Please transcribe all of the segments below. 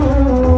Oh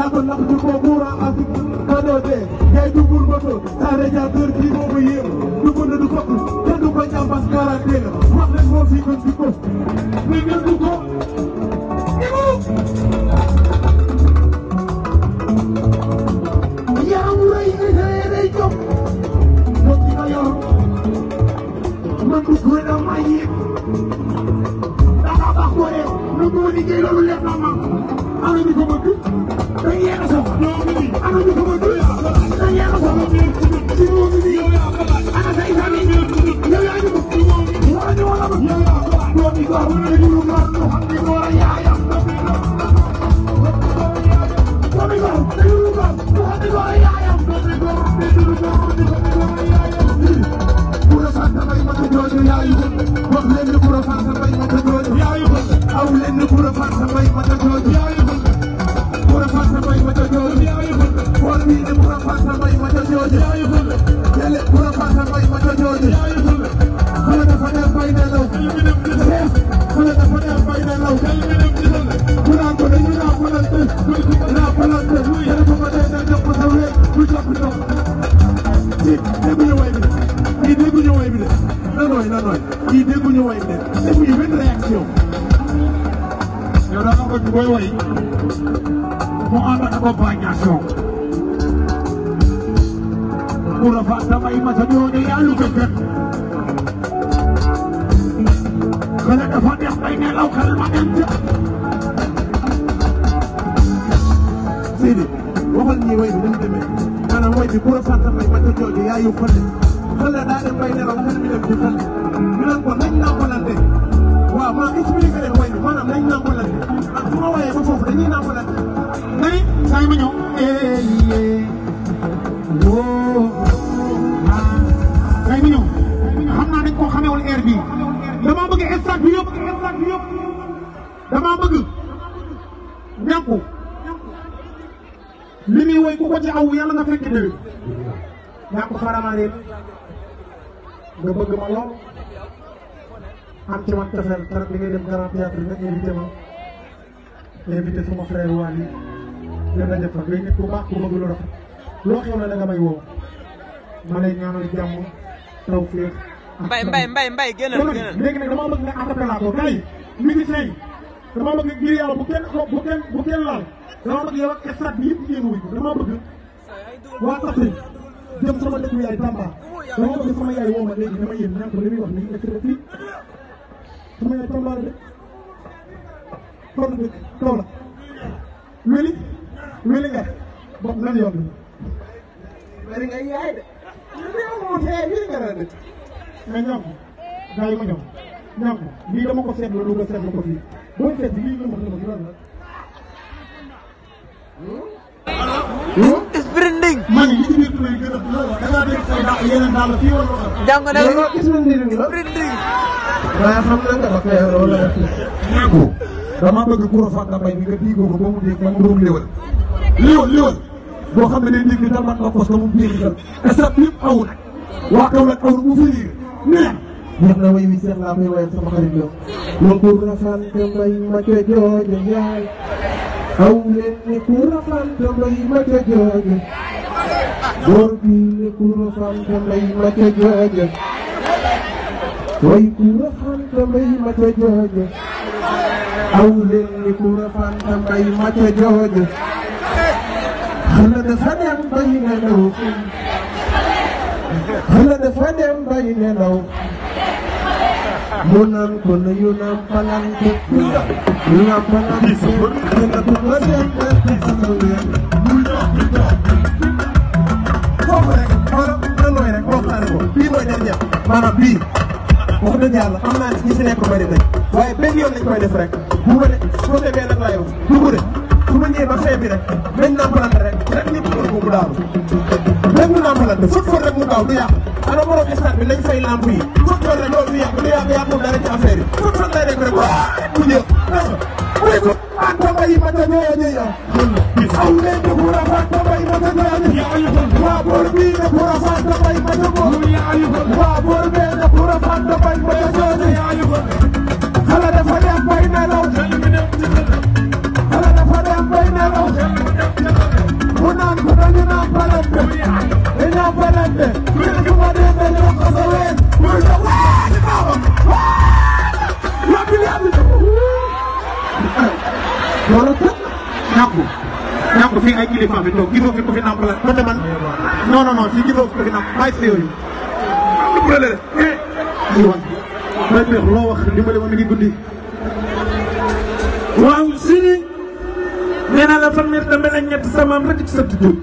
yaa ko nax ci ko courant ak cadeau de ngay dugul moto sa radiateur kii moo ko yéem du ko ne du fokk te du ko jàmbas quarantaine wax leen moo fi gën di ko mais ngeen du ko yaa mu rëy day jóg moom ci nga yor man du ko da ma yéeg dafa baax ko de lu ko liggéey loolu leer na ma ana ñu ko bëgg dañ yéex a soxla ana ñu ko bëgg dañ yéex a soxla ci moom bi ana say famille yow yaa ñu bëgg wala ñu wala bëgg doom yi ko xam ne ñu mar ñu xam ne war a yaayam doom yi ko dañu lu ko ñu xam ne war a yaayam doom yi ko pour sant may ma ko jooju yaayu wax leen ni pour sant may ma ko jooju yaayu aw leen ni pour sant may ma ko jooju yaayu pour sant may ma ko jooju yaayu xool bii ni pour sant may ma ko jooju yaayu yele pour sant may ma ko jooju yaayu xale dafa dem bay nelaw xale dafa dem bay nelaw ku naan ko dañu raafalante yele ko ma dee dem ko sa wér bu jàpp ndox ci dégguñu way bi de kii dégguñu way bi de na nooy kii dégguñu way bi de dégguñu benn réaction yow da nga bëgg booy way mu ànd ak accompagnation pour la fa damay ma sa ñooñu yaa lu ko gën xale dafa neex bay nelaw xel ma dem ca Sidi waxal ñi way bi dañu demee maanaam way bi pour la fa damay ma sa ñooñu yaa yu xale xale daa dem bay nelaw xel mi dem ci xale ñu naan ko nañ nàmpalante waaw maa expliqué leen way bi maanaam nañ nàmpalante ak su ma wayee ba foofu dañuy nàmpalante ngay saa yi ma ñëw ngay mi ñëw xam naa dañ koo xamewul air bi damaa bëgg stade bi yëpp damaa bëgg ñàkku li muy woy ku ko ci aw yàlla nga fekk déwén ñàkku faramaa nga bëgg ma lool am ci man tefel keroog li ngay dem grand théâtre nga invité ma invité sama frère Wally nga daje fa ngay nit ku baax ku bëgg lu rafet loo xew la da nga may woo ma lay ñaanal jàmm taw féex mbay génnal léegi nag dama bëgg nga acapella ko gars yi musiciens yi dama bëgg ngir yàlla bu kenn laal dama bëgg yow ak stade bi yëpp ngeen wuy ko dama bëgg waa Kaffrine jëm sama dëkk yaay Tamba dama bëgg sama yaay woo ma léegi dama yéen ñaan ko li muy wax nii nekk fii sama yaay Tamba la de kon dëkk kaw la weli nga bopp lan yoon bi weli nga yaay de weli nga de mais ñoom gars yi ma ñoom lii dama ko seetlu lu nga seetlu ko fii booy seet bi lii nga wax dama ci lan la sprinting maa ngi ci biir tur yi gën a da ngaa dégg say dàq yeneen daal fii wala jàng na la sprinting sprinting waaye xam na nga dafa yor wala ñàkku dama bëgg Coura Fanta Mbaye bi nga diigoo ko ba mu dégg man doom léwal boo xam ne day dégg dal man nga kos ko mu biir dal esat yëpp aw nag waa kaw nag aw na mu fi liir neex na way wi seex laa koy wayal sama xarit yow lo Coura Fanta Mbaye ma co joojo yaay aw leen ni Coura Fanta Mbaye ma co joojo góor bi ni Coura Fanta Mbaye ma co joojo way Coura Fanta Mbaye ma co joojo aw leen ni Coura Fanta Mbaye ma co joojo xale dafa dem bay nelaw xale dafa dem bay nelaw mu naan ko na yu naam palante yu naam palante dina ko ba dem foofu rek xoolal na looy rek waxtaane ko bii mooy dernier maanaam bii wax dëgg yàlla xam naa ne ñi si nekk bari nañ waaye benn yoon lañ koy def rek bu ma de soo demee nag laay wax dugg de su ma ñëwee ba fee bi rek nañ nàmpalante rek ñëpp war ko mu daanu rek mu nàmpalante fot rek mu gaaw du yàq ana borom stade bi nañ fay lamp yi fot rek loolu du yàq du yàqul dara ci affaire yi fot lay rek rek waa mu ñëw dégg nga Fanta Mbaye ma ca ñooñu yow aw leen di Coura Fanta Mbaye ma ca ñooñu waa boor bii ne Coura Fanta Mbaye ma ca boor waa boor bee ne Coura Fanta Mbaye ma ca ñooñu xale dafa dem bay nelaw xale dafa dem bay nelaw loolu ñàkk fii ay kilifa fi toog gisoo fi ko fi nàmp la man de man non fii gisoo fi ko fi nàmp bàyyi si yooyu am lu la def loo wax dimbali ma mi ngi guddi waaw si nee naa la fan ne dambe na ñett sama am rek ci sa tudd